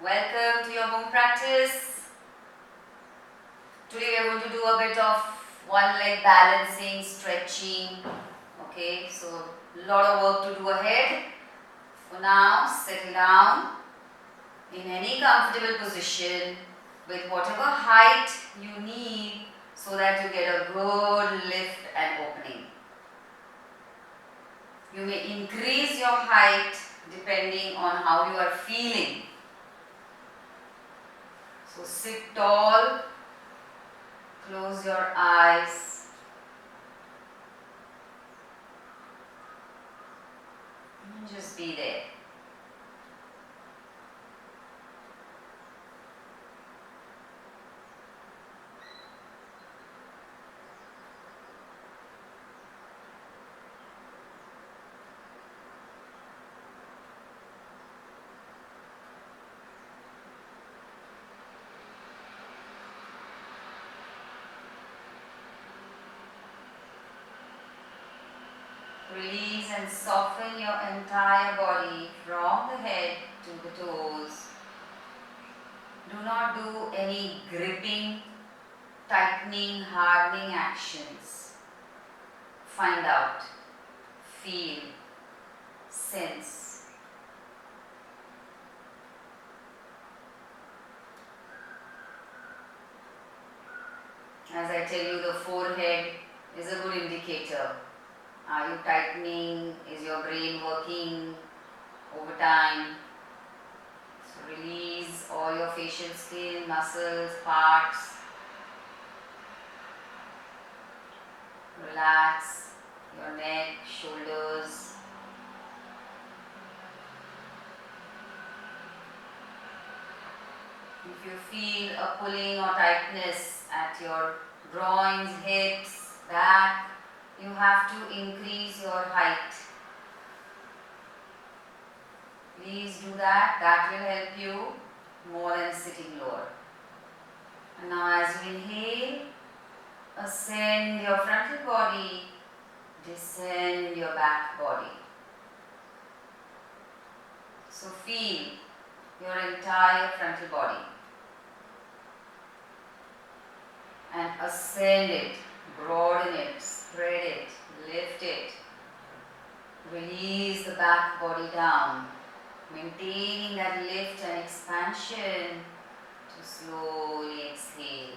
Welcome to your home practice. Today we are going to do a bit of one leg balancing, stretching. Okay, so a lot of work to do ahead. For now, settle down in any comfortable position with whatever height you need so that you get a good lift and opening. You may increase your height depending on how you are feeling. So sit tall, close your eyes, and just be there. Release and soften your entire body from the head to the toes. Do not do any gripping, tightening, hardening actions. Find out, feel, sense. As I tell you, the forehead is a good indicator. Are you tightening? Is your brain working overtime? So release all your facial skin, muscles, parts. Relax your neck, shoulders. If you feel a pulling or tightness at your groins, hips, back, you have to increase your height. Please do that. That will help you more than sitting lower. And now as you inhale, ascend your frontal body, descend your back body. So feel your entire frontal body and ascend it, broaden it, spread it, lift it. Release the back body down, maintaining that lift and expansion to slowly exhale.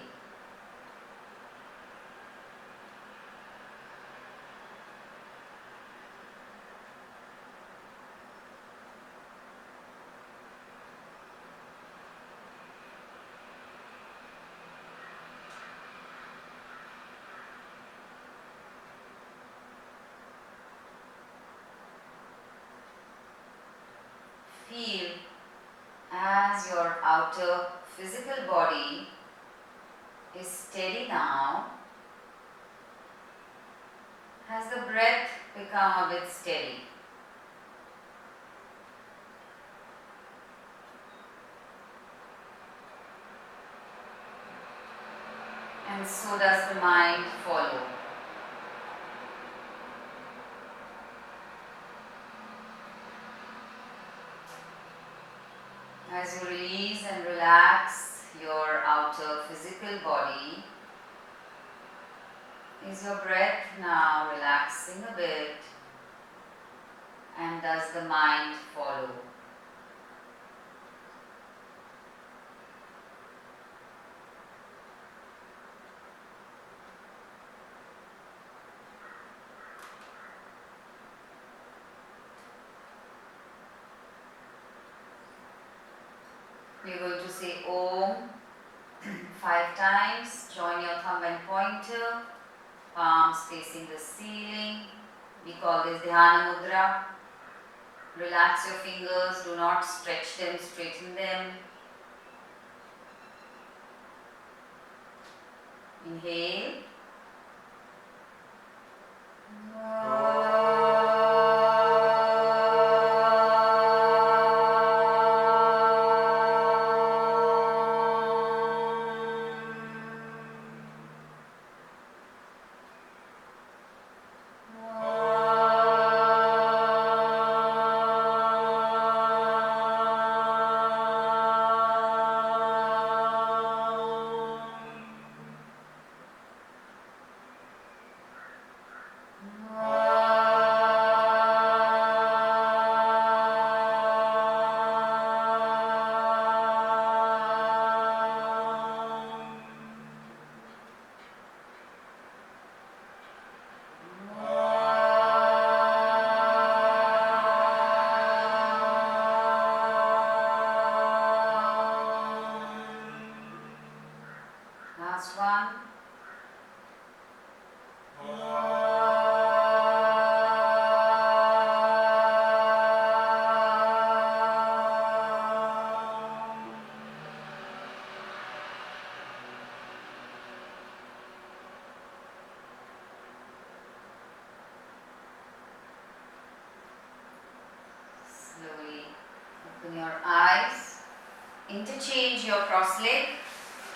Feel as your outer physical body is steady now. Has the breath become a bit steady? And so does the mind follow. As you release and relax your outer physical body, is your breath now relaxing a bit, and does the mind follow? We're going to say Om 5 times. Join your thumb and pointer, palms facing the ceiling. We call this Dhyana Mudra. Relax your fingers, do not stretch them, straighten them. Inhale. Open your eyes. Interchange your cross leg.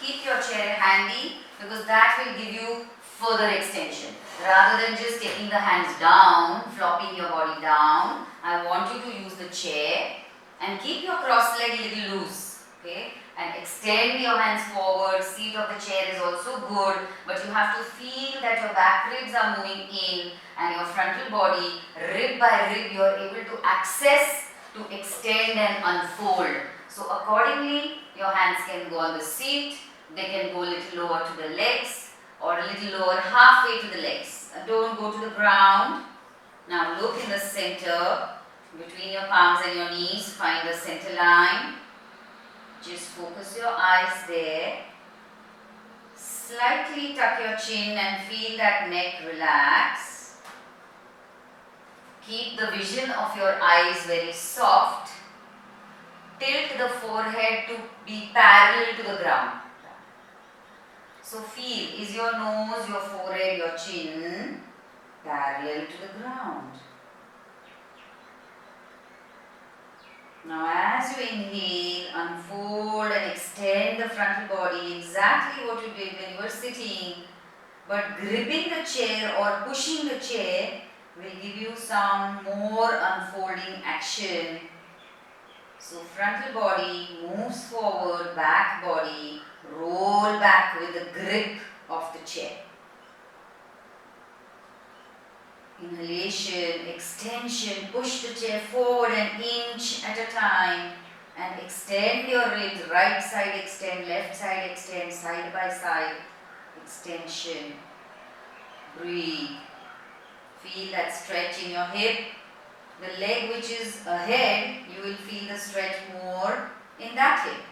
Keep your chair handy because that will give you further extension. Rather than just taking the hands down, flopping your body down, I want you to use the chair and keep your cross leg a little loose. Okay? And extend your hands forward. Seat of the chair is also good, but you have to feel that your back ribs are moving in and your frontal body, rib by rib, you are able to access, to extend and unfold. So accordingly, your hands can go on the seat, they can go a little lower to the legs or a little lower halfway to the legs. Don't go to the ground. Now look in the center, between your palms and your knees, find the center line. Just focus your eyes there. Slightly tuck your chin and feel that neck relax. Keep the vision of your eyes very soft. Tilt the forehead to be parallel to the ground. So feel, is your nose, your forehead, your chin parallel to the ground? Now as you inhale, unfold and extend the frontal body, exactly what you did when you were sitting, but gripping the chair or pushing the chair will give you some more unfolding action. So frontal body moves forward, back body, roll back with the grip of the chair. Inhalation, extension, push the chair forward an inch at a time and extend your ribs, right side extend, left side extend, side by side, extension. Breathe. Feel that stretch in your hip. The leg which is ahead, you will feel the stretch more in that hip.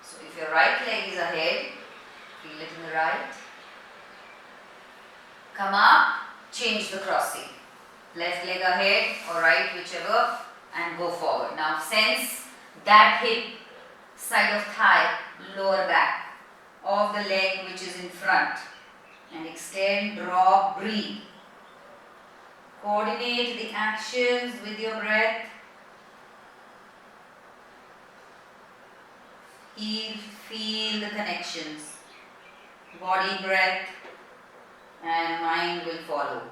So if your right leg is ahead, feel it in the right. Come up. Change the crossing. Left leg ahead or right, whichever, and go forward. Now sense that hip, side of thigh, lower back of the leg which is in front. And extend, drop, breathe. Coordinate the actions with your breath. Feel the connections. Body, breath, and mind will follow.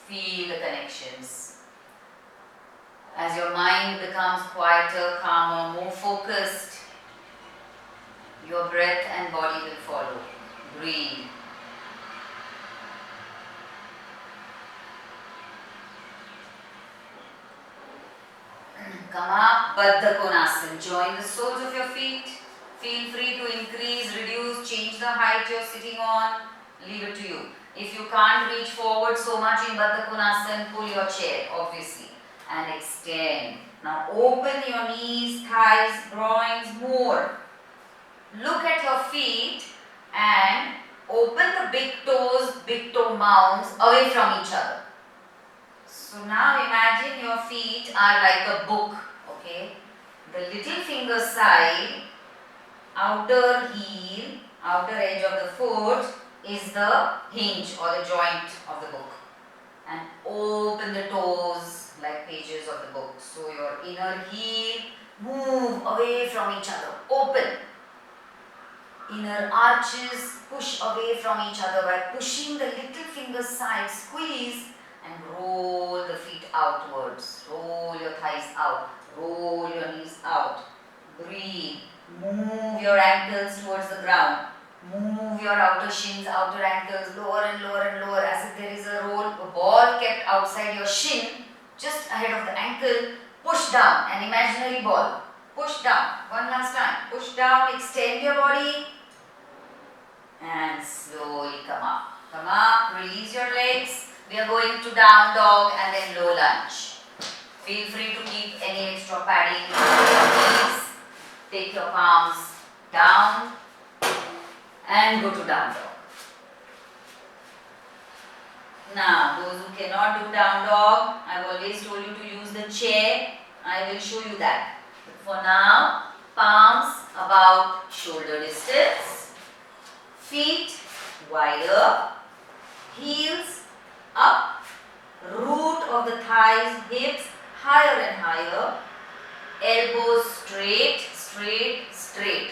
Feel the connections. As your mind becomes quieter, calmer, more focused, your breath and body will follow. Breathe. Come up, Baddha Konasana. Join the soles of your feet. Feel free to increase, reduce, change the height you're sitting on. Leave it to you. If you can't reach forward so much in Baddha Konasana, pull your chair, obviously, and extend. Now open your knees, thighs, groins more. Look at your feet and open the big toes, big toe mounds away from each other. So now imagine your feet are like a book, okay? The little finger side, outer heel, outer edge of the foot is the hinge or the joint of the book. And open the toes like pages of the book. So your inner heel, move away from each other, open. Inner arches, push away from each other by pushing the little finger side, squeeze and roll the feet outwards. Roll your thighs out, roll your knees out. Breathe, move your ankles towards the ground. Move your outer shins, outer ankles, lower and lower and lower as if there is a ball kept outside your shin, just ahead of the ankle. Push down, an imaginary ball. Push down, one last time. Push down, extend your body and slowly come up. Come up, release your legs. We are going to down dog and then low lunge. Feel free to keep any extra padding on your knees. Take your palms down and go to down dog. Now, those who cannot do down dog, I've always told you to use the chair. I will show you that. For now, palms about shoulder distance, feet wider, heels up, root of the thighs, hips higher and higher, elbows straight, straight, straight.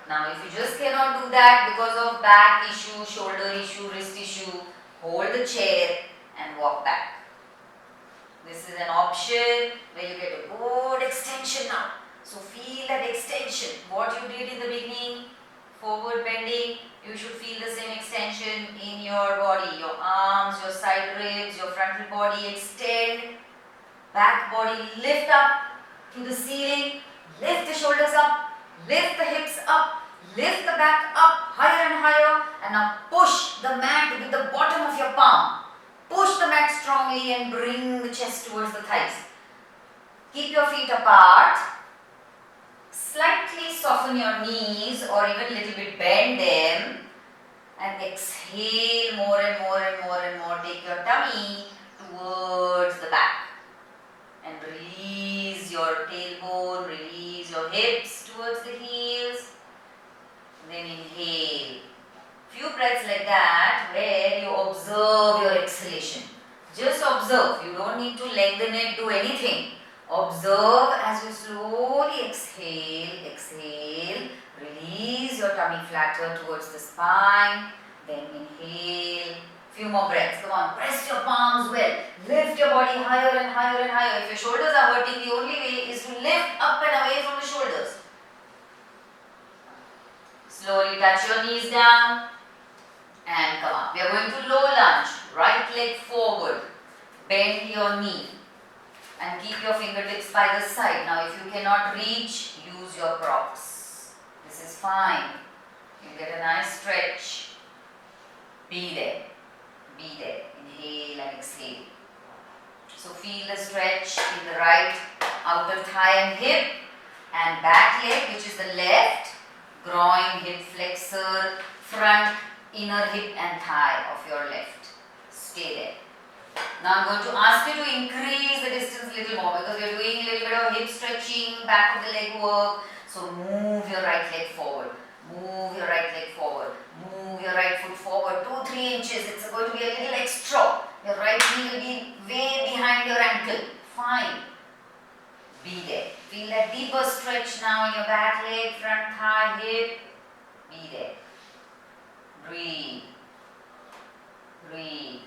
Now if you just cannot do that because of back issue, shoulder issue, wrist issue, hold the chair and walk back. This is an option where you get a good extension now. So feel that extension. What you did in the beginning, forward bending, you should feel the same extension in your body. Your arms, your side ribs, your frontal body extend. Back body lift up to the ceiling. Lift the shoulders up. Lift the hips up. Lift the back up higher and higher. And now push the mat with the bottom of your palm. Push the mat strongly and bring the chest towards the thighs. Keep your feet apart. Slightly soften your knees or even a little bit bend them. And exhale more and more and more and more. Take your tummy towards the back. And release your tailbone, release your hips towards the heels. Then inhale. Few breaths like that where you observe your exhalation. Just observe. You don't need to lengthen it, do anything. Observe as you slowly exhale, exhale. Release your tummy flatter towards the spine. Then inhale. Few more breaths. Come on. Press your palms well. Lift your body higher and higher and higher. If your shoulders are hurting, the only way is to lift up and away from the shoulders. Slowly touch your knees down. And come up. We are going to low lunge. Right leg forward. Bend your knee. And keep your fingertips by the side. Now if you cannot reach, use your props. This is fine. You get a nice stretch. Be there. Be there. Inhale and exhale. So feel the stretch in the right outer thigh and hip. And back leg, which is the left. Groin, hip flexor, front, inner hip and thigh of your left. Stay there. Now I'm going to ask you to increase the distance a little more because we're doing a little bit of hip stretching, back of the leg work. So move your right leg forward. Move your right leg forward. Move your right foot forward 2-3 inches. It's going to be a little extra. Your right knee will be way behind your ankle. Fine. Be there. Feel that deeper stretch now in your back leg, front thigh, hip. Be there. Breathe. Breathe.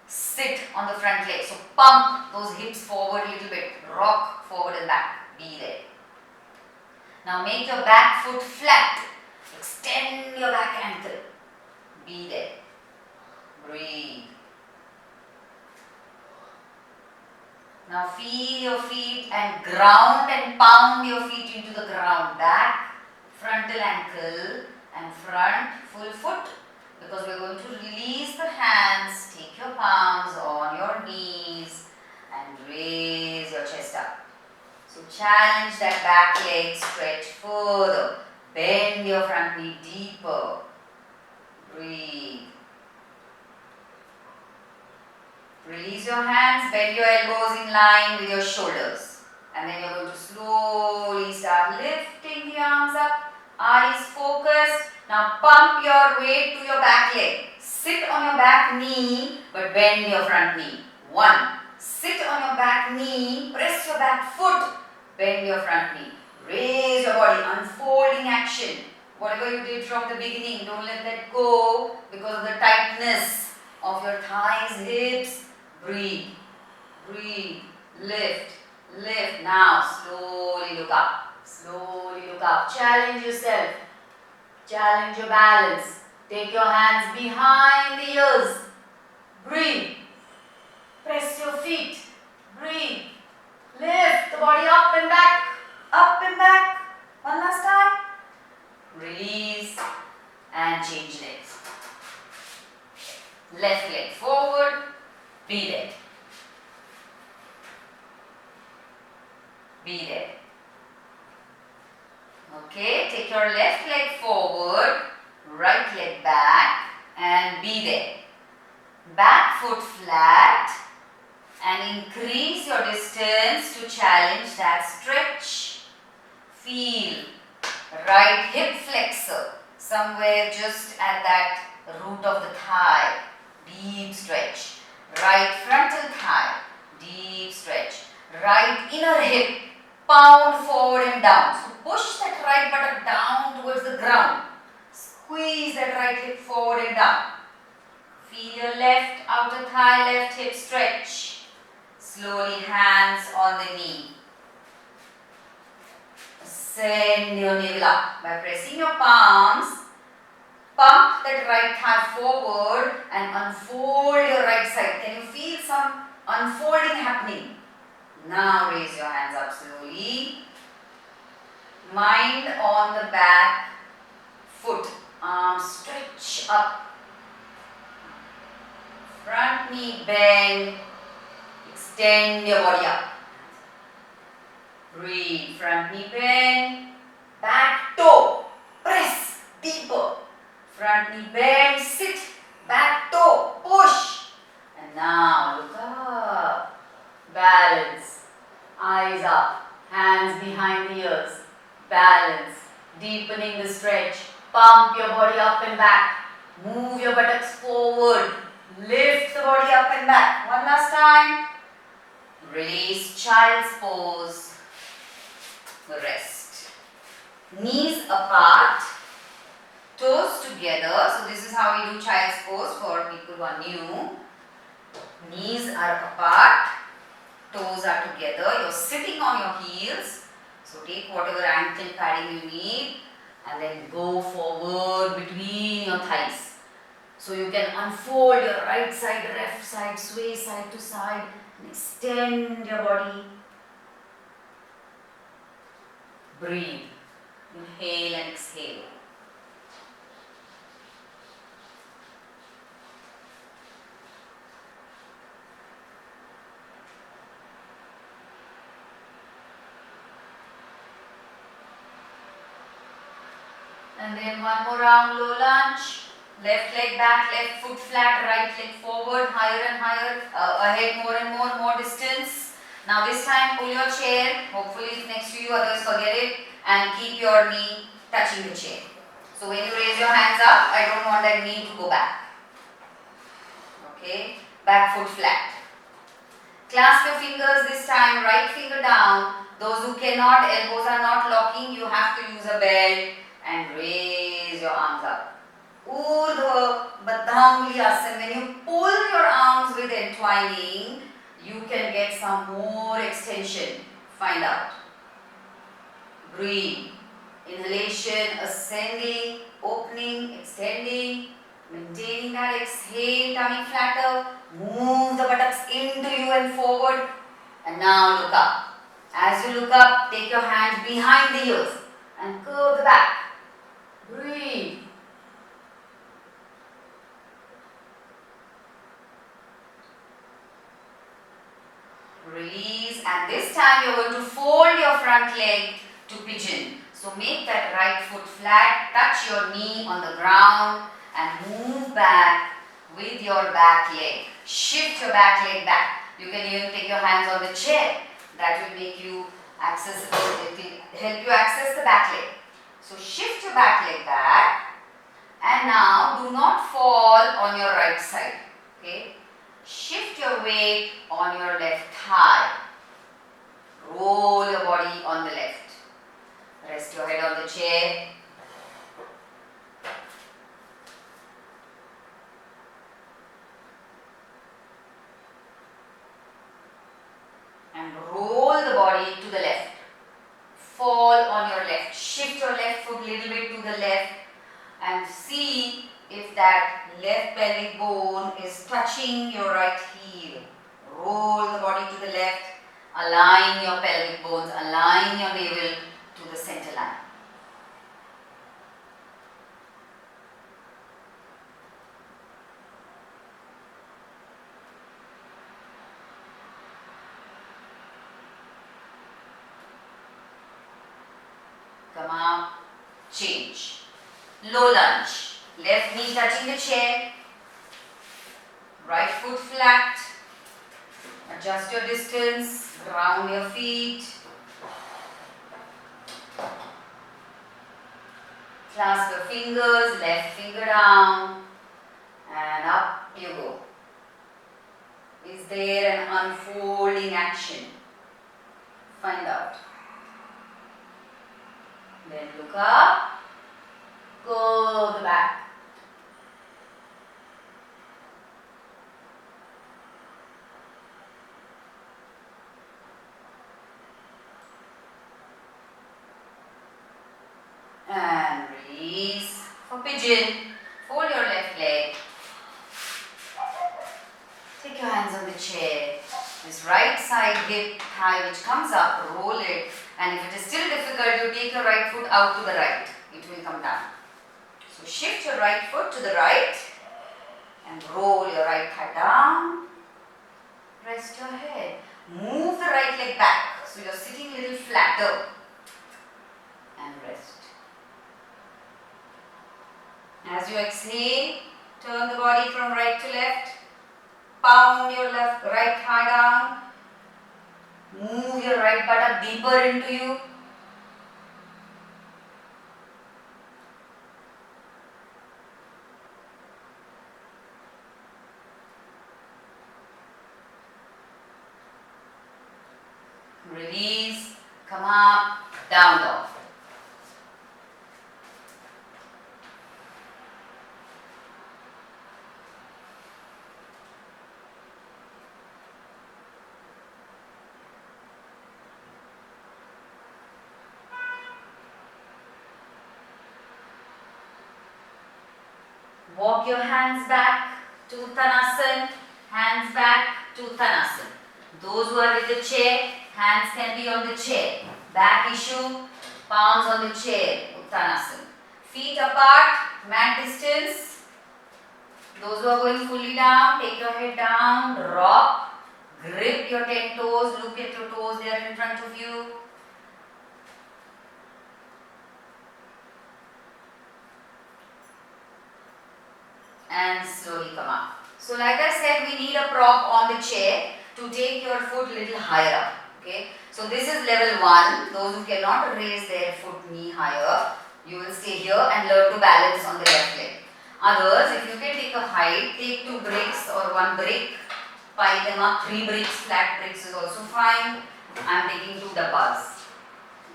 Sit on the front leg. So pump those hips forward a little bit. Rock forward and back. Be there. Now make your back foot flat. Extend your back ankle. Be there. Breathe. Now feel your feet and ground and pound your feet into the ground. Back, frontal ankle and front full foot. Because we are going to release the hands. Take your palms on your knees and raise your chest up. So challenge that back leg, stretch further. Bend your front knee deeper. Breathe. Release your hands, bend your elbows in line with your shoulders. And then you're going to slowly start lifting the arms up. Eyes focused. Now pump your weight to your back leg. Sit on your back knee but bend your front knee. 1. Sit on your back knee, press your back foot, bend your front knee. Raise your body, unfolding action. Whatever you did from the beginning, don't let that go because of the tightness of your thighs, hips. Breathe, breathe, lift, lift. Now slowly look up, slowly look up. Challenge yourself, challenge your balance. Take your hands behind the ears. Breathe, press your feet, breathe. Lift the body up and back, up and back. One last time. Release and change legs. Left leg forward. Be there. Be there. Okay, take your left leg forward, right leg back and be there. Back foot flat and increase your distance to challenge that stretch. Feel right hip flexor somewhere just at that root of the thigh. Deep stretch. Right frontal thigh, deep stretch. Right inner hip, pound forward and down. So push that right buttock down towards the ground. Squeeze that right hip forward and down. Feel your left outer thigh, left hip stretch. Slowly hands on the knee. Send your navel up by pressing your palms. Pump that right thigh forward and unfold your right side. Can you feel some unfolding happening? Now raise your hands up slowly. Mind on the back foot. Arms stretch up. Front knee bend. Extend your body up. Breathe. Front knee bend. Back toe. Press deeper. Front knee bend. Sit. Back toe. Push. And now look up. Balance. Eyes up. Hands behind the ears. Balance. Deepening the stretch. Pump your body up and back. Move your buttocks forward. Lift the body up and back. One last time. Release child's pose. Rest. Knees apart. Toes together. So this is how we do child's pose for people who are new. Knees are apart. Toes are together. You're sitting on your heels. So take whatever ankle padding you need and then go forward between your thighs. So you can unfold your right side, left side, sway side to side and extend your body. Breathe. Inhale and exhale. And then one more round, low lunge. Left leg back, left foot flat, right leg forward, higher and higher, ahead more and more distance. Now this time pull your chair, hopefully it's next to you, others forget it, and keep your knee touching the chair. So when you raise your hands up, I don't want that knee to go back. Okay, back foot flat. Clasp your fingers this time, right finger down. Those who cannot, elbows are not locking, you have to use a belt and raise your arms up. Urdhva Baddhanguli Asana. When you pull your arms with entwining, you can get some more extension. Find out. Breathe. Inhalation, ascending, opening, extending, maintaining that exhale, tummy flatter. Move the buttocks into you and forward. And now look up. As you look up, take your hands behind the ears and curve the back. Breathe. Release, and this time you're going to fold your front leg to pigeon. So make that right foot flat, touch your knee on the ground and move back with your back leg. Shift your back leg back. You can even take your hands on the chair. That will make you accessible, it will help you access the back leg. So shift your back leg back and now do not fall on your right side. Okay? Shift your weight on your left thigh. Roll your body on the left. Rest your head on the chair. And roll the body to the left. Fall on your left. Shift your left foot a little bit to the left and see if that left pelvic bone is touching your right heel. Roll the body to the left. Align your pelvic bones. Align your navel to the center line. Come up, change. Low lunge. Left knee touching the chair. Right foot flat. Adjust your distance. Ground your feet. Clasp your fingers. Left finger down. And up you go. Is there an unfolding action? Find out. Then look up, curve the back. And release. For pigeon, fold your left leg. Take your hands on the chair. This right side hip thigh which comes up, roll it, and if it is still difficult, you take your right foot out to the right. It will come down. So shift your right foot to the right and roll your right thigh down. Rest your head. Move the right leg back so you're sitting a little flatter and rest. As you exhale, turn the body from right to left. Pound your right thigh down. Move your right buttock deeper into you. Release. Come up. Down dog. Walk your hands back to Uttanasana, hands back to Uttanasana. Those who are in the chair, hands can be on the chair. Back issue, palms on the chair, Uttanasana. Feet apart, mat distance. Those who are going fully down, take your head down, drop, grip your 10 toes, look at your toes, they are in front of you. And slowly come up. So like I said, we need a prop on the chair to take your foot little higher up. Okay. So this is level 1. Those who cannot raise their foot knee higher, you will stay here and learn to balance on the left leg. Others, if you can take a height, take 2 bricks or 1 brick, pile them up. 3 bricks, flat bricks is also fine. I am taking 2 dabbas.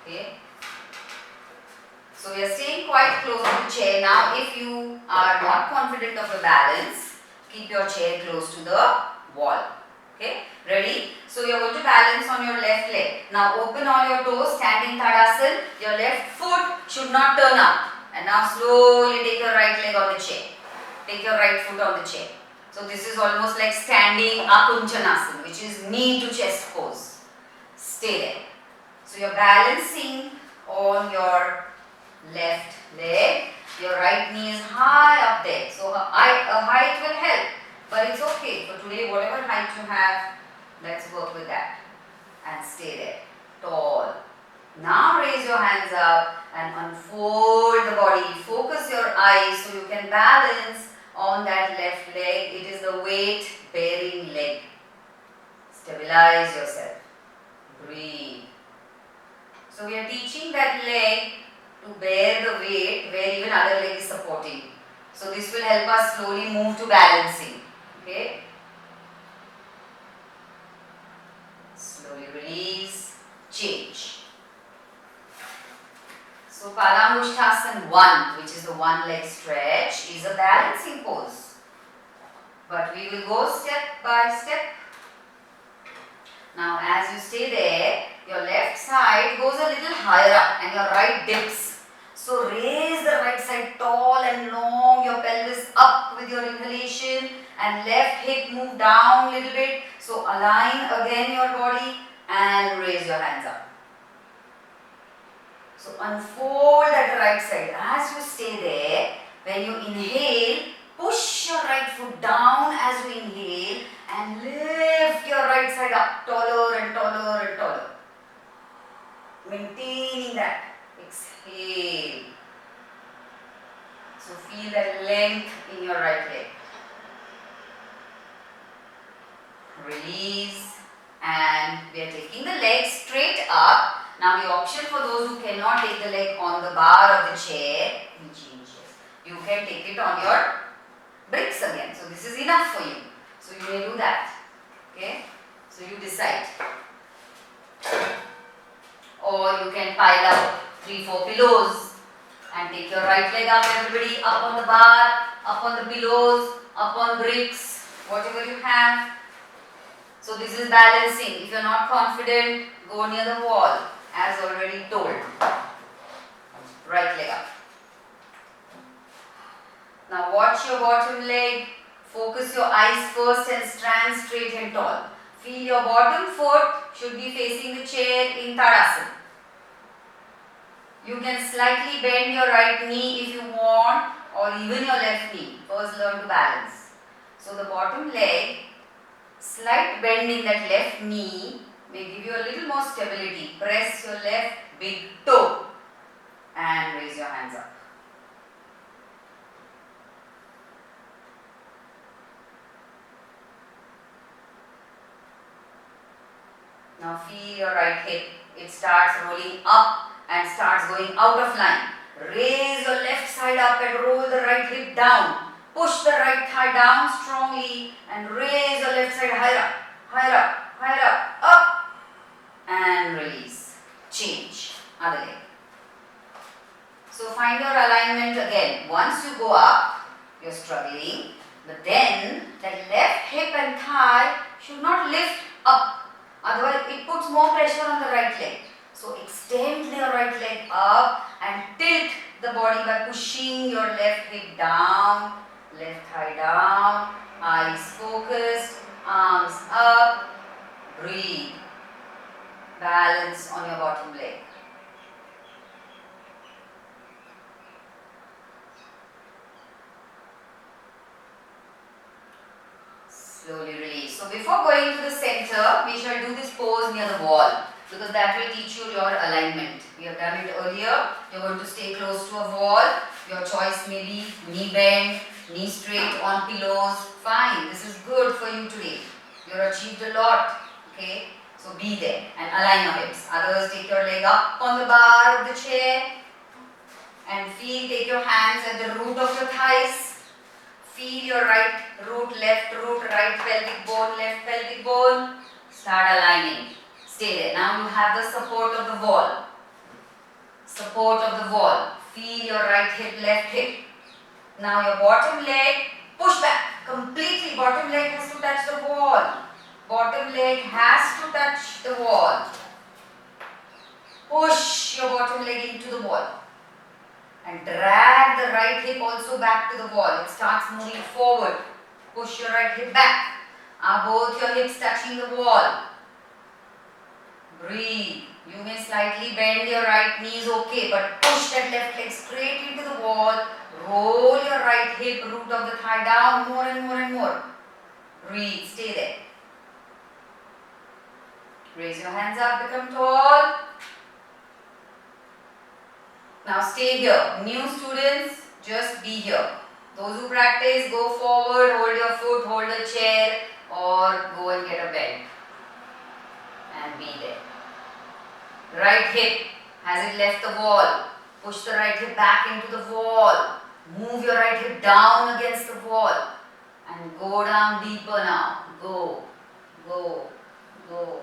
Okay. So we are staying quite close to the chair. Now if you are not confident of your balance, keep your chair close to the wall. Okay, ready? So you are going to balance on your left leg. Now open all your toes, stand in Tadasana. Your left foot should not turn up. And now slowly take your right leg on the chair. Take your right foot on the chair. So this is almost like standing Akunchanasana, which is knee to chest pose. Stay there. So you are balancing on your left leg. Your right knee is high up there. So a height will help. But it's okay. For today, whatever height you have, let's work with that. And stay there. Tall. Now raise your hands up and unfold the body. Focus your eyes so you can balance on that left leg. It is the weight bearing leg. Stabilize yourself. Breathe. So we are teaching that leg to bear the weight where even other leg is supporting. So this will help us slowly move to balancing. Okay. Slowly release. Change. So Padangusthasana 1, which is the one leg stretch, is a balancing pose. But we will go step by step. Now as you stay there, your left side goes a little higher up and your right dips. So raise the right side tall and long, your pelvis up with your inhalation and left hip move down a little bit. So align again your body and raise your hands up. So unfold that right side. As you stay there, when you inhale, push your right foot down as you inhale and lift your right side up taller and taller and taller. Maintaining that. Exhale. So feel that length in your right leg. Release. And we are taking the leg straight up. Now the option for those who cannot take the leg on the bar of the chair, we change it. You can take it on your bricks again. So this is enough for you. So you may do that. Okay. So you decide. Or you can pile up 3, 4 pillows. And take your right leg up, everybody, up on the bar, up on the pillows, up on bricks, whatever you have. So this is balancing. If you are not confident, go near the wall, as already told. Right leg up. Now watch your bottom leg. Focus your eyes first and stand straight and tall. Feel your bottom foot should be facing the chair in Tadasana. You can slightly bend your right knee if you want, or even your left knee. First learn to balance. So the bottom leg, slight bend in that left knee may give you a little more stability. Press your left big toe and raise your hands up. Now feel your right hip. It starts rolling up and starts going out of line. Raise your left side up and roll the right hip down. Push the right thigh down strongly and raise your left side higher up, higher up, higher up, up and release. Change. Other leg. So find your alignment again. Once you go up, you're struggling, but then that left hip and thigh should not lift up. Otherwise, it puts more pressure on the right leg. So extend your right leg up and tilt the body by pushing your left hip down, left thigh down, eyes focused, arms up, breathe. Balance on your bottom leg. Slowly release. So before going to the center, we shall do this pose near the wall, because that will teach you your alignment. We have done it earlier. You're going to stay close to a wall. Your choice may be knee bend, knee straight on pillows. Fine, this is good for you today. You've achieved a lot. Okay, so be there and align your hips. Others, take your leg up on the bar of the chair and feel. Take your hands at the root of your thighs. Feel your right root, left root, right pelvic bone, left pelvic bone. Start aligning. Stay there. Now you have the support of the wall. Support of the wall. Feel your right hip, left hip. Now your bottom leg, push back. Completely, bottom leg has to touch the wall. Bottom leg has to touch the wall. Push your bottom leg into the wall. And drag the right hip also back to the wall. It starts moving forward. Push your right hip back. Are both your hips touching the wall? Breathe. You may slightly bend your right knees, okay, but push that left leg straight into the wall. Roll your right hip, root of the thigh down more and more and more. Breathe. Stay there. Raise your hands up, become tall. Now stay here. New students, just be here. Those who practice, go forward, hold your foot, hold a chair, or go and get a bed and be there. Right hip, has it left the wall? Push the right hip back into the wall. Move your right hip down against the wall and go down deeper now. Go, go, go.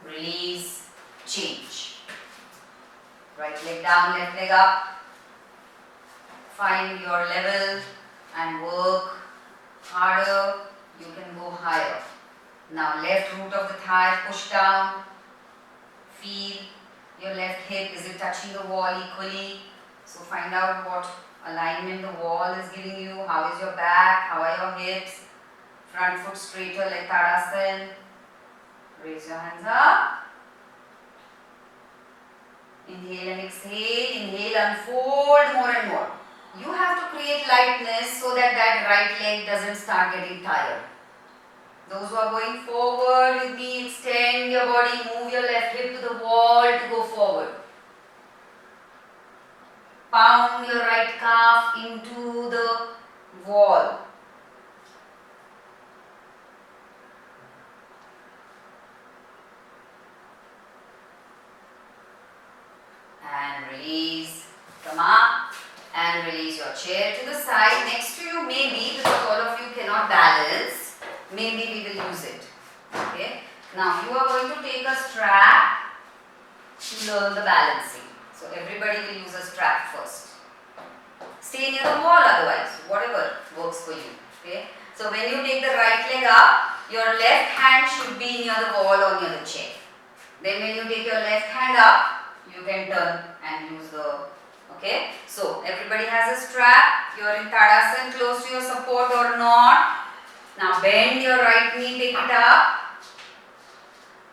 Release, change. Right leg down, left leg up. Find your level and work harder. You can go higher. Now left root of the thigh, push down. Feel your left hip, is it touching the wall equally? So find out what alignment the wall is giving you. How is your back? How are your hips? Front foot straighter like Tadasana. Raise your hands up. Inhale and exhale. Inhale, unfold more and more. You have to create lightness so that that right leg doesn't start getting tired. Those who are going forward with me, extend your body, move your left hip to the wall to go forward. Pound your right calf into the wall. And release. Come up and release your chair to the side. Next to you, maybe, because all of you cannot balance, maybe we will use it. Okay. Now you are going to take a strap to learn the balancing. So everybody will use a strap first. Stay near the wall otherwise, whatever works for you. Okay. So when you take the right leg up, your left hand should be near the wall or near the chair. Then when you take your left hand up, you can turn and use the, okay. So everybody has a strap. You are in Tadasana, close to your support or not. Now bend your right knee, take it up.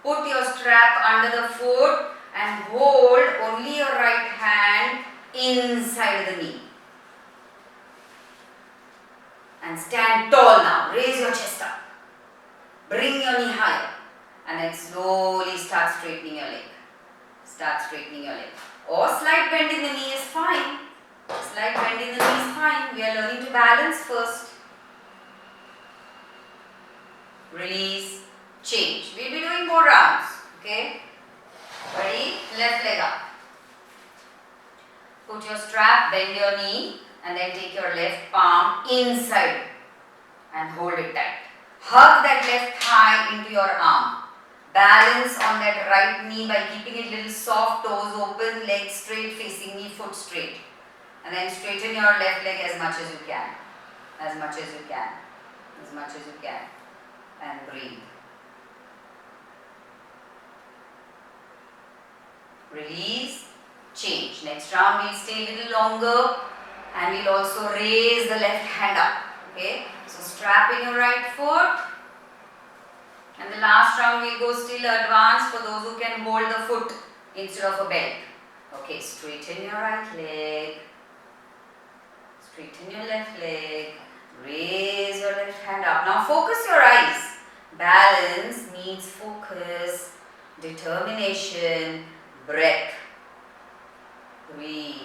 Put your strap under the foot and hold only your right hand inside the knee. And stand tall now. Raise your chest up. Bring your knee higher. And then slowly start straightening your leg. Start straightening your leg. Or slight bend in the knee is fine. Slight bend in the knee is fine. We are learning to balance first. Release. Change. We'll be doing more rounds. Okay? Ready? Left leg up. Put your strap, bend your knee, and then take your left palm inside and hold it tight. Hug that left thigh into your arm. Balance on that right knee by keeping it little soft, toes open, legs straight, facing me, foot straight. And then straighten your left leg as much as you can. As much as you can. As much as you can. And breathe. Release. Change. Next round we'll stay a little longer and we'll also raise the left hand up. Okay. So strap in your right foot. And the last round we'll go still advanced for those who can hold the foot instead of a belt. Okay. Straighten your right leg. Straighten your left leg. Raise your left hand up. Now focus your eyes. Balance needs focus, determination, breath. Breathe.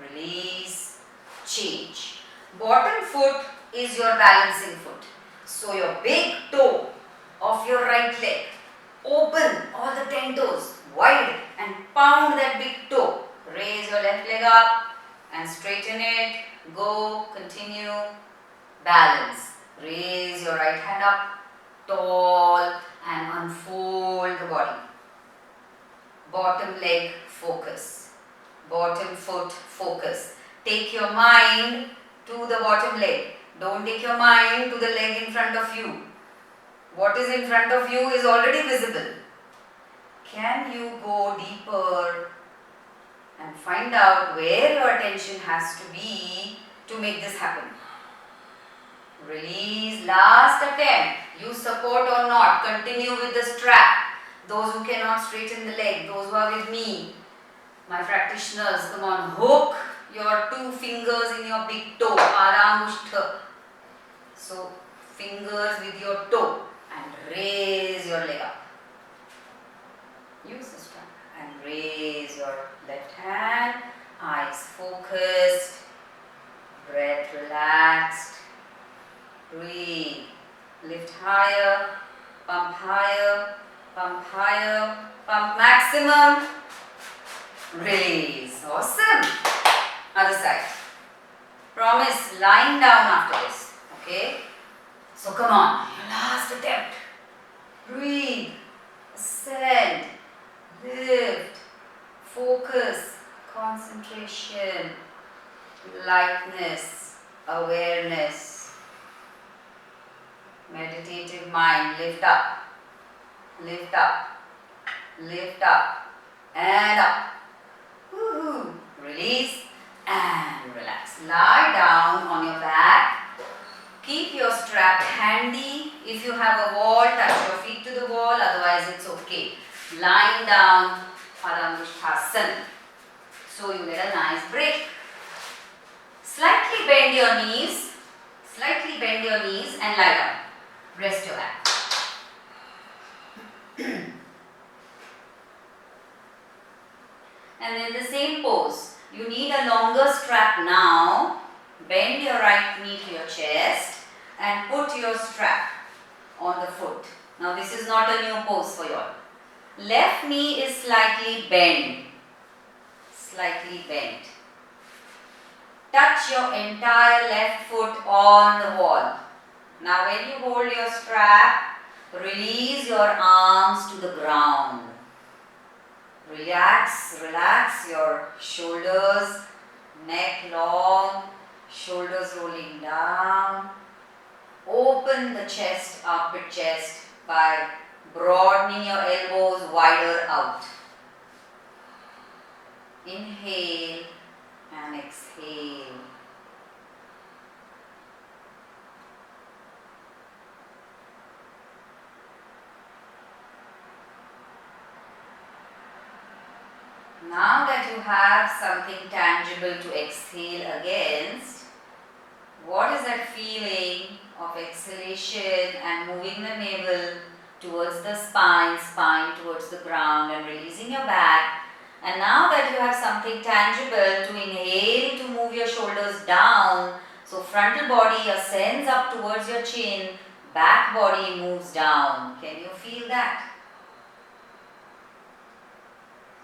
Release. Change. Bottom foot is your balancing foot. So your big toe of your right leg. Open all the 10 toes wide and pound that big toe. Raise your left leg up and straighten it. Go. Continue. Balance. Raise your right hand up tall and unfold the body. Bottom leg focus. Bottom foot focus. Take your mind to the bottom leg. Don't take your mind to the leg in front of you. What is in front of you is already visible. Can you go deeper and find out where your attention has to be to make this happen? Release. Last attempt. Use support or not. Continue with the strap. Those who cannot straighten the leg. Those who are with me. My practitioners, come on. Hook your 2 fingers in your big toe. Padangusthasana. So, fingers with your toe. And raise your leg up. Use the strap. And raise your left hand. Eyes focused. Breath relaxed. Breathe. Lift higher, pump higher, pump higher, pump maximum. Release. Awesome. Other side. Promise, lying down after this. Okay? So come on. Your last attempt. Breathe. Ascend. Lift. Focus. Concentration. Lightness. Awareness. Meditative mind. Lift up. Lift up. Lift up. And up. Woohoo. Release and relax. Lie down on your back. Keep your strap handy. If you have a wall, touch your feet to the wall. Otherwise, it's okay. Lying down, Padangusthasana. So you get a nice break. Slightly bend your knees. Slightly bend your knees and lie down. Rest your back. And in the same pose, you need a longer strap now. Bend your right knee to your chest and put your strap on the foot. Now this is not a new pose for you all. Left knee is slightly bent. Slightly bent. touch your entire left foot on the wall. Now when you hold your strap, release your arms to the ground. Relax your shoulders, neck long, shoulders rolling down. Open the chest, armpit chest by broadening your elbows wider out. Inhale and exhale. Now that you have something tangible to exhale against, what is that feeling of exhalation and moving the navel towards the spine, spine towards the ground and releasing your back? And now that you have something tangible to inhale to move your shoulders down, so frontal body ascends up towards your chin, back body moves down. Can you feel that?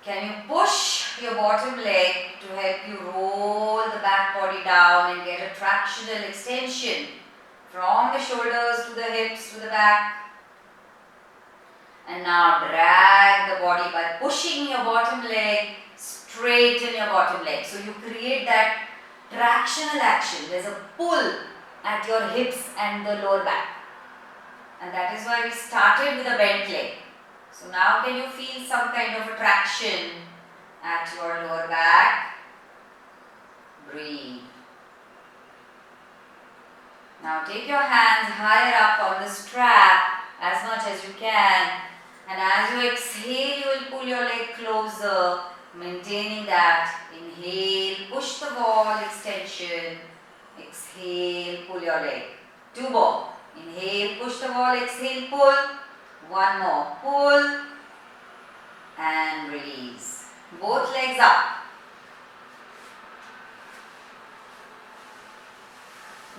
Can you push your bottom leg to help you roll the back body down and get a tractional extension from the shoulders to the hips to the back? And now drag the body by pushing your bottom leg, straighten your bottom leg. So you create that tractional action. There's a pull at your hips and the lower back. And that is why we started with a bent leg. So now can you feel some kind of a traction at your lower back? Breathe. Now take your hands higher up on the strap as much as you can. And as you exhale, you will pull your leg closer, maintaining that. Inhale, push the wall, extension. Exhale, pull your leg. 2 more. Inhale, push the wall, exhale, pull. 1 more, pull and release. Both legs up.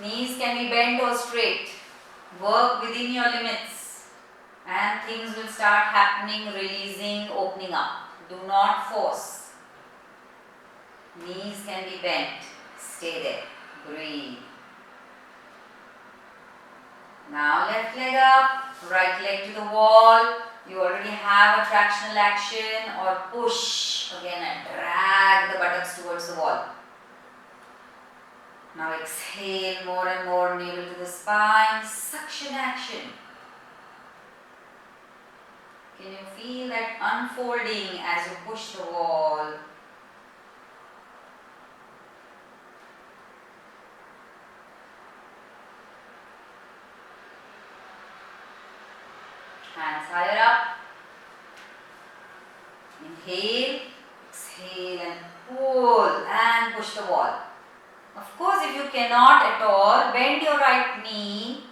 Knees can be bent or straight. Work within your limits and things will start happening, releasing, opening up. Do not force. Knees can be bent. Stay there. Breathe. Now left leg up, right leg to the wall. You already have a tractional action, or push again and drag the buttocks towards the wall. Now exhale more and more, navel to the spine, suction action. Can you feel that unfolding as you push the wall? Hands higher up. Inhale, exhale and pull and push the wall. Of course, if you cannot at all, bend your right knee.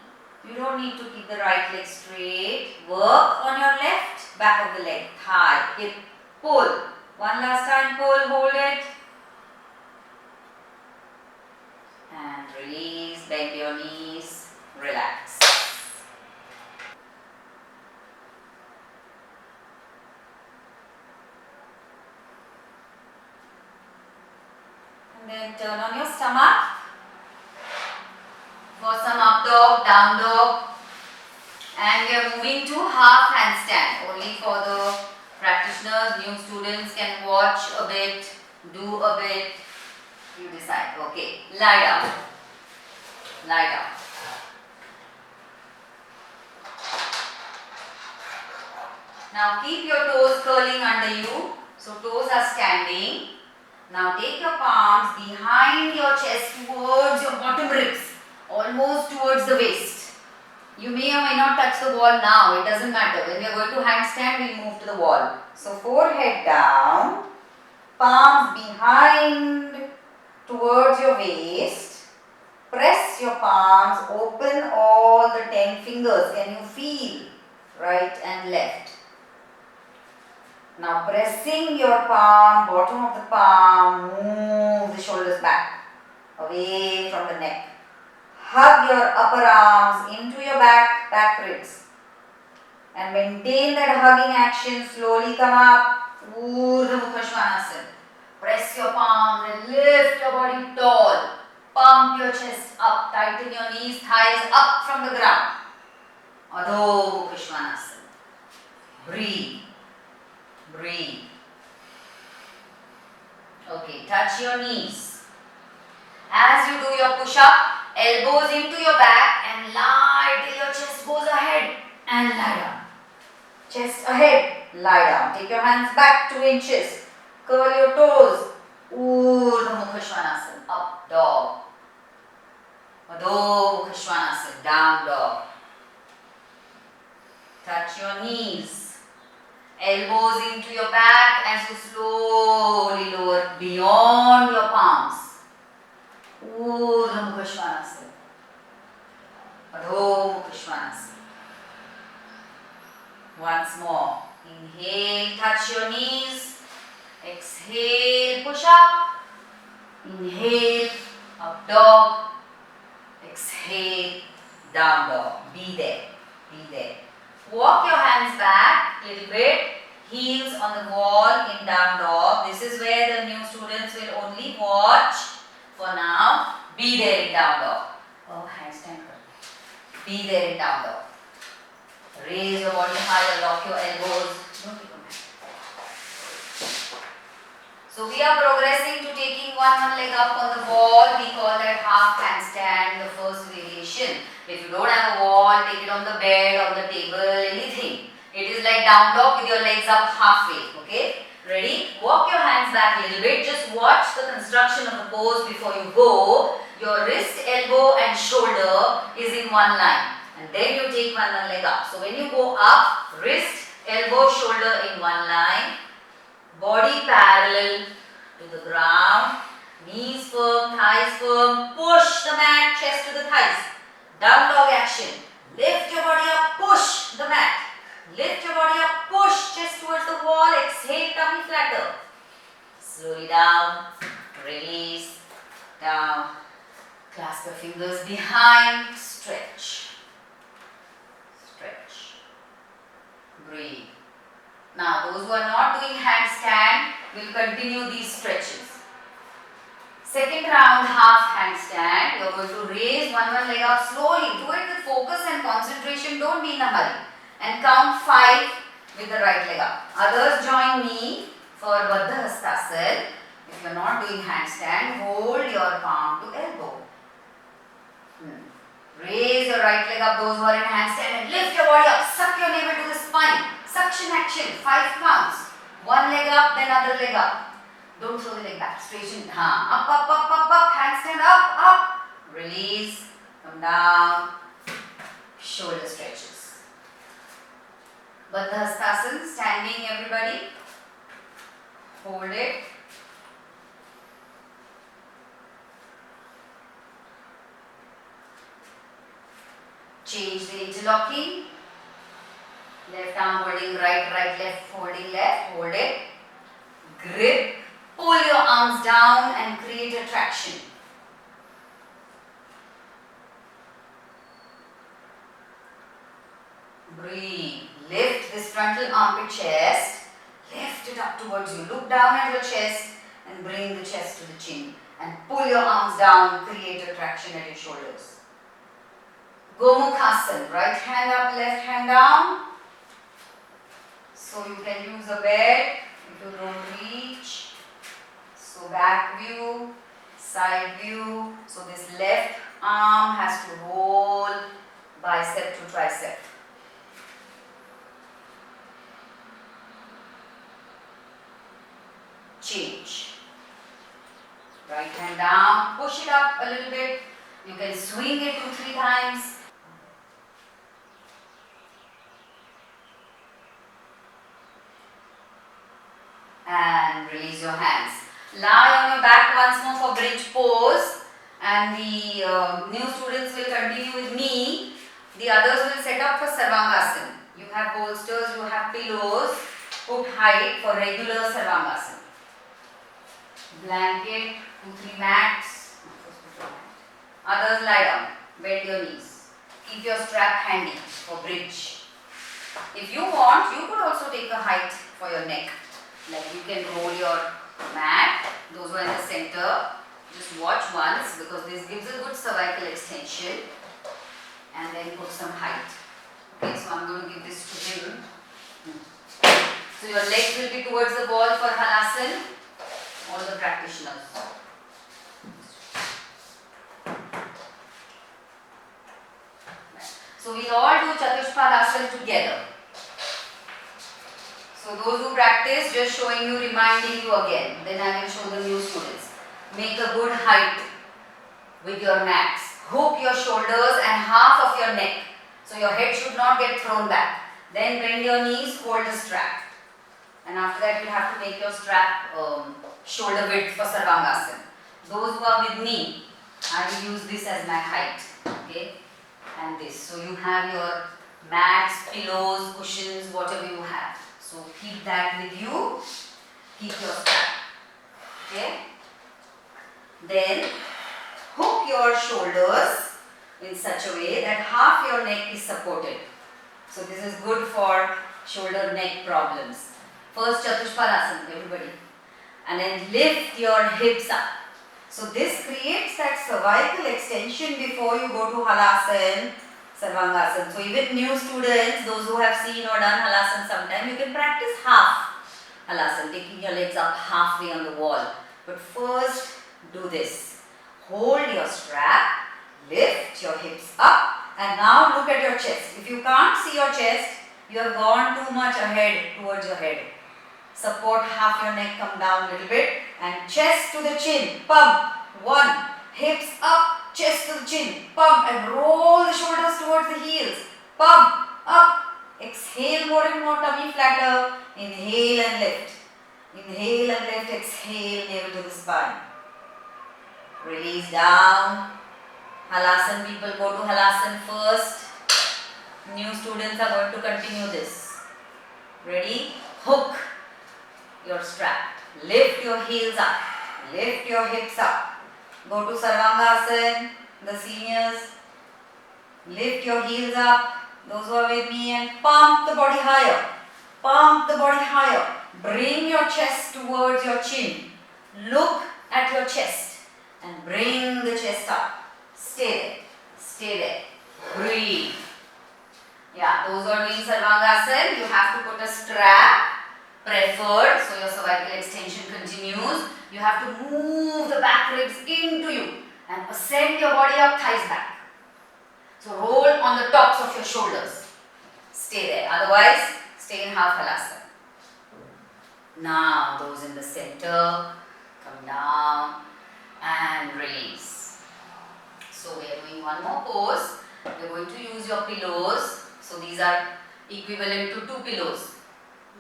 You don't need to keep the right leg straight. Work on your left back of the leg, thigh, hip, pull. One last time, pull, hold it. And release, bend your knees, relax. And then turn on your stomach for some up dog, down dog. And we are moving to half handstand. Only for the practitioners, new students can watch a bit, do a bit. You decide. Okay, lie down. Lie down. Now keep your toes curling under you. So toes are standing. Now take your palms behind your chest towards your bottom ribs, almost towards the waist. You may or may not touch the wall now, it doesn't matter. When we are going to handstand, we move to the wall. So forehead down, palms behind towards your waist. Press your palms, open all the 10 fingers. Can you feel right and left? Now pressing your palm, bottom of the palm, move the shoulders back, away from the neck. Hug your upper arms into your back ribs. And maintain that hugging action, slowly come up, Urdhva Mukha Svanasana. Press your palms and lift your body tall. pump your chest up, tighten your knees, thighs up from the ground. Adho Mukha Svanasana. Breathe. Breathe. Okay, touch your knees. As you do your push-up, elbows into your back and lie till your chest goes ahead and lie down. Chest ahead, lie down. Take your hands back 2 inches. Curl your toes. Urdhva Mukha Svanasana. Up dog. Adho Mukha Svanasana. Down dog. Touch your knees. Elbows into your back as you slowly lower beyond your palms. Urdhva Mukha Svanasana. Adho Mukha Svanasana. Once more. Inhale, touch your knees. Exhale, push up. Inhale, up dog. Exhale, down dog. Be there. Be there. Walk your hands back a little bit. Heels on the wall in down dog. This is where the new students will only watch for now. Be there in down dog. Oh, handstand. Be there in down dog. Raise your body higher, lock your elbows. Don't take a mat. So we are progressing to taking one leg up on the wall. We call that half handstand, the first variation. If you don't have a wall, take it on the bed, on the table, anything. It is like down dog with your legs up halfway. Okay? Ready? Walk your hands back a little bit. Just watch the construction of the pose before you go. Your wrist, elbow and shoulder is in one line. And then you take one leg up. So when you go up, wrist, elbow, shoulder in one line. Body parallel to the ground. Knees firm, thighs firm. Push the mat, chest to the thighs. Down dog action. Lift your body up, push the mat. Lift your body up, push chest towards the wall. Exhale, tummy flatter. Slowly down. Release. Down. Clasp your fingers behind. Stretch. Stretch. Breathe. Now, those who are not doing handstand will continue these stretches. Second round, half handstand. You are going to raise one leg up slowly. Do it with focus and concentration. Don't be in a hurry. And count 5 with the right leg up. Others join me for Utthita Hasta Padangusthasana. If you are not doing handstand, hold your palm to elbow. Raise your right leg up, those who are in handstand, and lift your body up. Suck your navel to the spine. Suction action, 5 counts. One leg up, then other leg up. Don't throw the leg back. Straighten. Up, up, up, up, up. Handstand up, up. Release. Come down. Shoulder stretches. Utthita Hasta Padangusthasana. Standing, everybody. Hold it. Change the interlocking. Left arm holding right, right, left holding left. Hold it. Grip. Pull your arms down and create a traction. Breathe. Lift this frontal armpit chest. Lift it up towards you. Look down at your chest and bring the chest to the chin. And pull your arms down. Create a traction at your shoulders. Gomukhasana. Right hand up, left hand down. So you can use a bed if you don't reach. So back view, side view. So this left arm has to roll bicep to tricep. Change. Right hand down, push it up a little bit. You can swing it 2-3 times. And release your hands. Lie on your back once more for bridge pose, and the new students will continue with me. The others will set up for Sarvangasana. You have bolsters, you have pillows, put height for regular Sarvangasana. Blanket, 2-3 mats. Others lie down, bend your knees. Keep your strap handy for bridge. If you want, you could also take a height for your neck. Like you can roll your mat, those who are in the center, Just watch once because this gives a good cervical extension, and then put some height. Okay, so I'm going to give this to him. So your legs will be towards the wall for Halasana, all the practitioners. So we'll all do Chaturshpadasana together. So those who practice, just showing you, reminding you again. Then I will show the new students. Make a good height with your mats. Hook your shoulders and half of your neck. So your head should not get thrown back. Then bend your knees, hold the strap. And after that you have to make your strap shoulder width for Sarvangasana. Those who are with me, I will use this as my height. Okay? And this. So you have your mats, pillows, cushions, whatever you have. So keep that with you. Keep your strap. Okay? Then hook your shoulders in such a way that half your neck is supported. So this is good for shoulder neck problems. First Chaturshpadasana, everybody. And then lift your hips up. So this creates that cervical extension before you go to Halasana, Sarvangasana. So even new students, those who have seen or done Halasana sometime, you can practice half Halasana, taking your legs up halfway on the wall. But first, do this. Hold your strap, lift your hips up, and now look at your chest. If you can't see your chest, you have gone too much ahead towards your head. Support half your neck, come down a little bit, and chest to the chin, pump. 1, hips up, chest to the chin, pump, and roll the shoulders towards the heels, pump, up. Exhale more and more, tummy flatter. Inhale and lift. Inhale and lift, exhale, navel to the spine. Release down. Halasana people go to Halasana first. New students are going to continue this. Ready? Hook your strap. Lift your heels up. Lift your hips up. Go to Sarvangasana, the seniors. Lift your heels up. Those who are with me, and pump the body higher. Pump the body higher. Bring your chest towards your chin. Look at your chest and bring the chest up. Stay there. Stay there. Breathe. Yeah, those who are doing Sarvangasana, you have to put a strap preferred, so your cervical extension continues. You have to move the back ribs into you and ascend your body up, thighs back. So roll on the tops of your shoulders. Stay there. Otherwise, stay in half Halasana. Now, those in the center, come down and release. So we are doing one more pose. You are going to use your pillows. So these are equivalent to 2 pillows.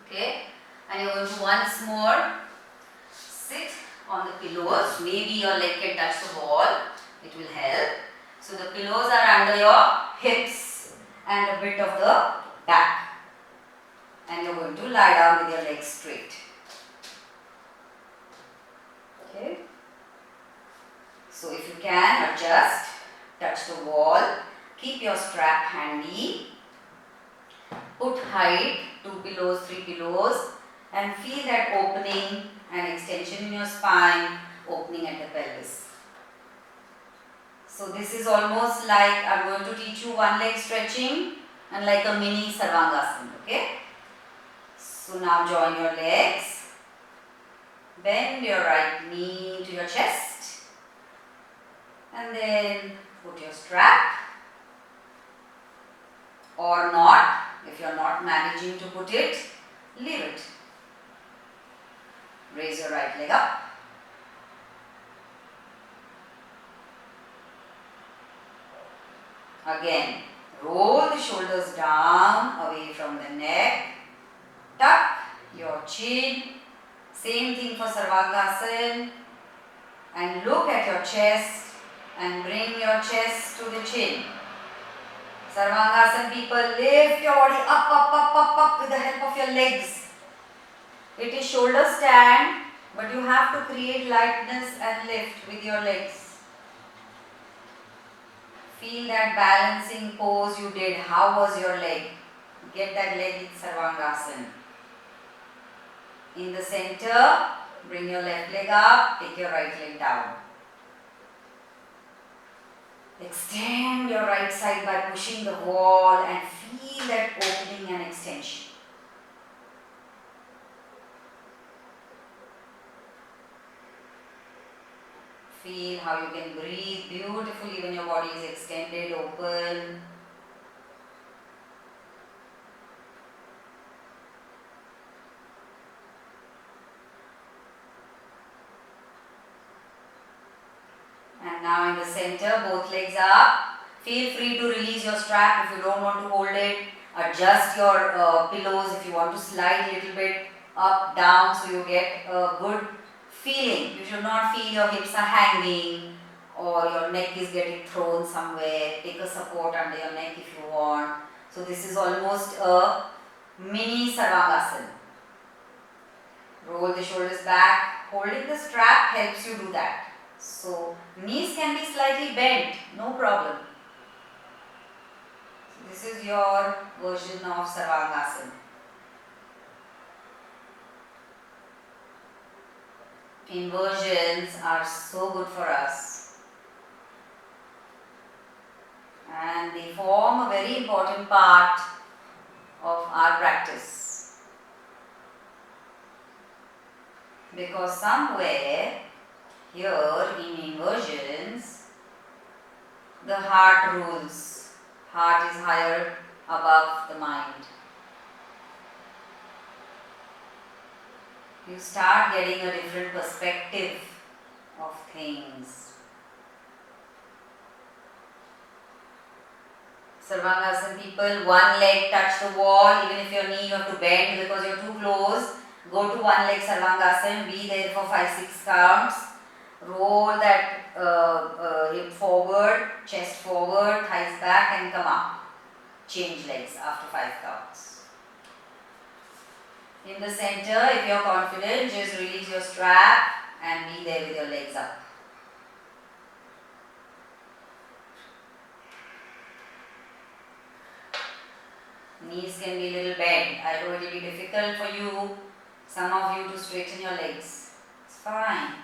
Okay? And you are going to once more sit on the pillows. Maybe your leg can touch the wall. It will help. So the pillows are under your hips and a bit of the back. And you are going to lie down with your legs straight. Okay? So if you can, adjust, touch the wall, keep your strap handy, put height, 2 pillows, 3 pillows, and feel that opening and extension in your spine, opening at the pelvis. So this is almost like I am going to teach you one leg stretching and like a mini Sarvangasana, okay? So now join your legs, bend your right knee to your chest, and then put your strap, or not. If you are not managing to put it, leave it. Raise your right leg up. Again, roll the shoulders down away from the neck. Tuck your chin. Same thing for Sarvangasana. And look at your chest and bring your chest to the chin. Sarvangasana people, lift your body up, up, up, up, up with the help of your legs. It is shoulder stand, but you have to create lightness and lift with your legs. Feel that balancing pose you did. How was your leg? Get that leg in Sarvangasana. In the center, bring your left leg up, take your right leg down. Extend your right side by pushing the wall and feel that opening and extension. Feel how you can breathe beautifully when your body is extended, open. And now in the center, both legs up. Feel free to release your strap if you don't want to hold it. Adjust your pillows if you want to slide a little bit up, down, so you get a good feeling. You should not feel your hips are hanging or your neck is getting thrown somewhere. Take a support under your neck if you want. So this is almost a mini Sarvangasana. Roll the shoulders back. Holding the strap helps you do that. So knees can be slightly bent, no problem. So this is your version of Sarvangasana. Inversions are so good for us. And they form a very important part of our practice. Because somewhere here in inversions, the heart rules. Heart is higher above the mind. You start getting a different perspective of things. Sarvangasana people, one leg touch the wall. Even if your knee you have to bend because you're too close. Go to one leg Sarvangasana, be there for 5-6 counts. Roll that hip forward, chest forward, thighs back and come up. Change legs after 5 counts. In the center, if you're confident, just release your strap and be there with your legs up. Knees can be a little bent. I know it will be difficult for you, some of you, to straighten your legs. It's fine.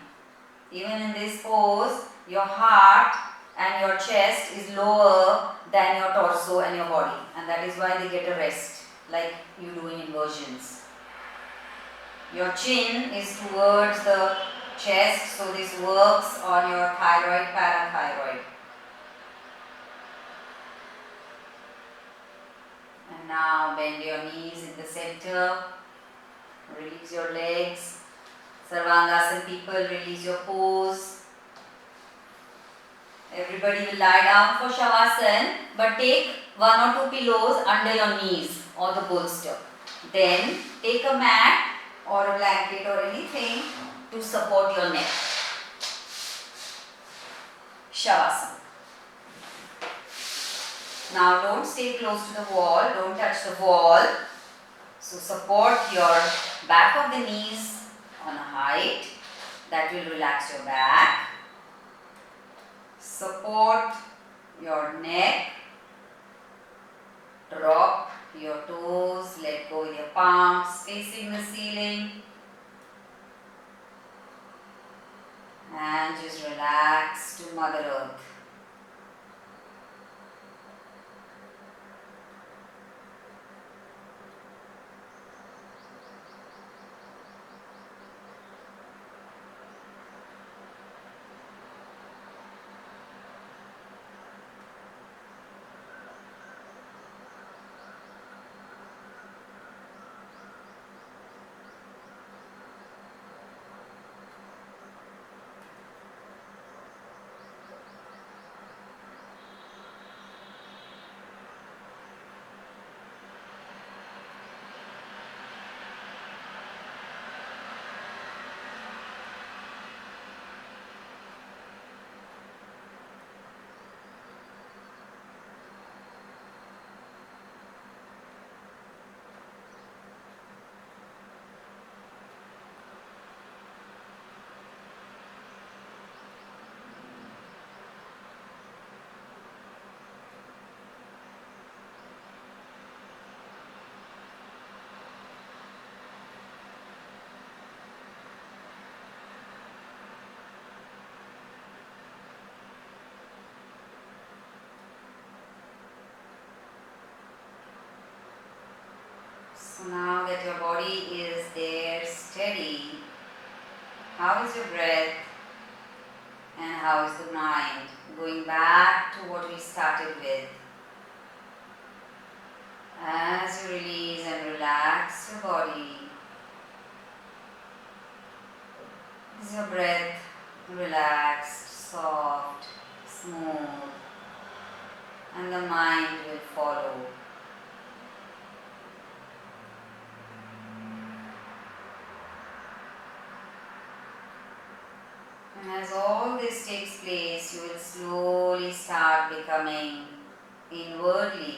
Even in this pose, your heart and your chest is lower than your torso and your body. And that is why they get a rest, like you do in inversions. Your chin is towards the chest, so this works on your thyroid, parathyroid. And now bend your knees in the center. Release your legs. Sarvangasana people, release your pose. Everybody will lie down for Shavasana, but take 1 or 2 pillows under your knees or the bolster. Then take a mat or a blanket or anything to support your neck. Shavasana. Now don't stay close to the wall, don't touch the wall. So support your back of the knees on a height. That will relax your back. Support your neck. Drop your toes, let go with your palms facing the ceiling. And just relax to Mother Earth. So now that your body is there steady, how is your breath and how is the mind? Going back to what we started with. As you release and relax your body, is your breath relaxed, soft, smooth, and the mind will follow. And as all this takes place, you will slowly start becoming inwardly.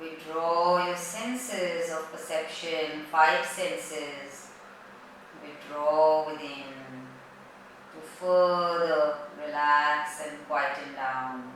Withdraw your senses of perception, 5 senses. Withdraw within to further relax and quieten down.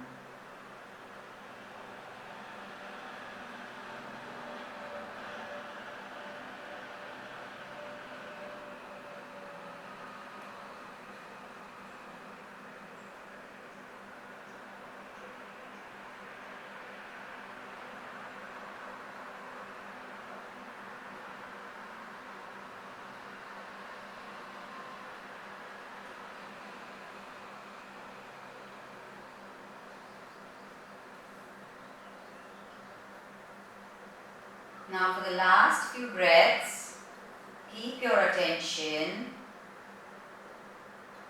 Now for the last few breaths, keep your attention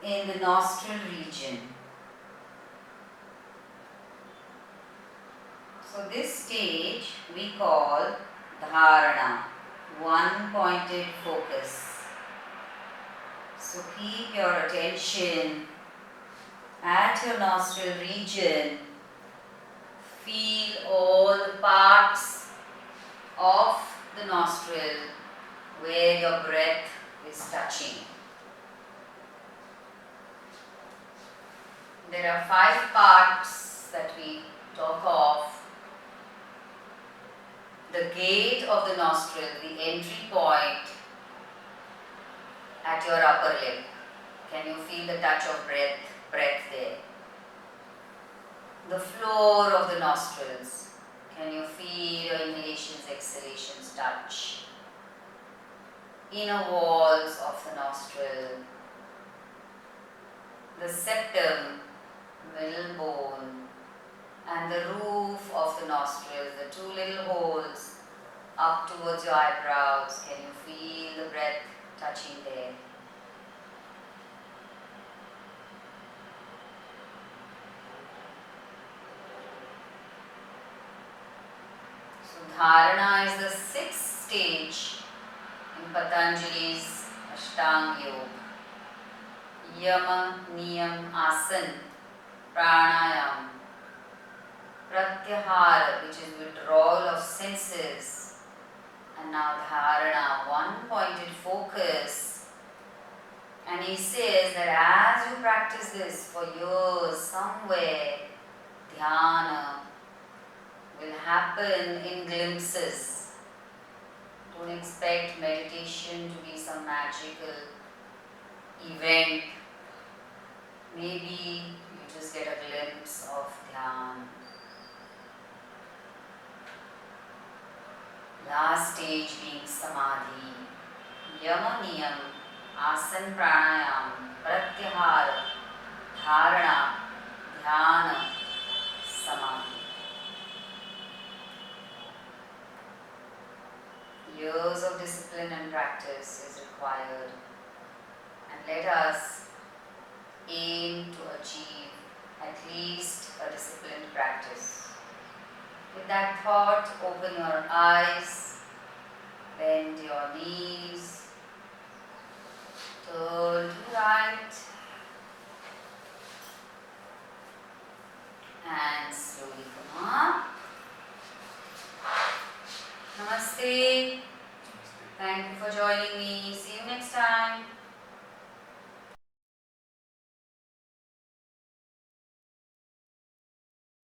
in the nostril region. So this stage we call dharana, one pointed focus. So keep your attention at your nostril region. Feel all the parts of the nostril where your breath is touching. There are 5 parts that we talk of. The gate of the nostril, the entry point at your upper lip. Can you feel the touch of breath there? The floor of the nostrils. Can you feel your inhalations, exhalations touch? Inner walls of the nostril. The septum, middle bone, and the roof of the nostrils, the 2 little holes up towards your eyebrows. Can you feel the breath touching there? So dharana is the 6th stage in Patanjali's Ashtanga Yoga. Yama, Niyam, Asan, Pranayam, Pratyahara, which is withdrawal of senses, and now dharana, one pointed focus. And he says that as you practice this for years, somewhere dhyana will happen in glimpses. Don't expect meditation to be some magical event. Maybe you just get a glimpse of dhyan. Last stage being samadhi. Yama niyam, asan pranayam, pratyahara, dharana, dhyana, samadhi. Years of discipline and practice is required, and let us aim to achieve at least a disciplined practice. With that thought, open your eyes, bend your knees, turn to the right, and slowly come up.